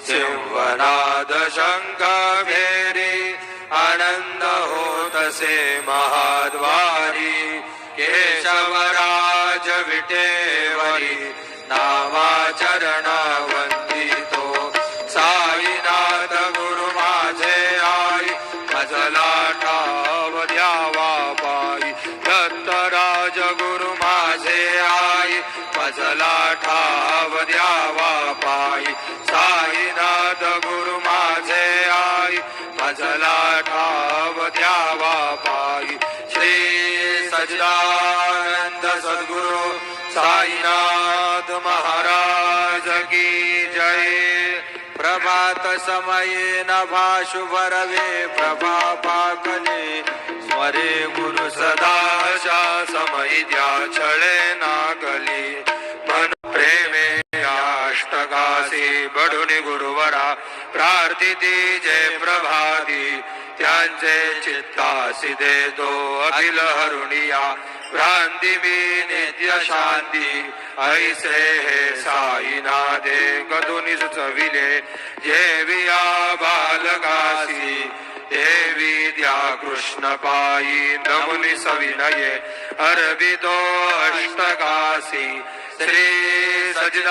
सिंहनाद शंख भेरी आनंद होतसे महाद्वारी केशवराज विटेवरी नामाचरण वंदितो साईनाथ गुरु माझे आई भजला ठाव द्यावा पायी दत्तराज गुरु माझे आई भजला ठाव द्यावा पायी साईनाथ गुरु माझे आई भजला ठाव द्यावा पायी श्री सच्चिदानंद सद्गुरु साईनाथ महाराज की जय। प्रभात समये नभा शुभ रवे प्रभा पाकले स्वरे गुरु सदा समयी द्या छळे नागली मन प्रेमे अष्टगासी बडुनी गुरुवरा प्रार्थिती जय प्रभाती त्यांचे चित्तासी देतो अखिल हरुणिया भ्रांती मी नित्य शांती ऐसे हे साईनाथे कधुनी सुचविले जेविया बालकासी देवी द्या कृष्ण पायी नमुनी सविनये अर्पितो अष्टकासी श्री सच्चिदानंद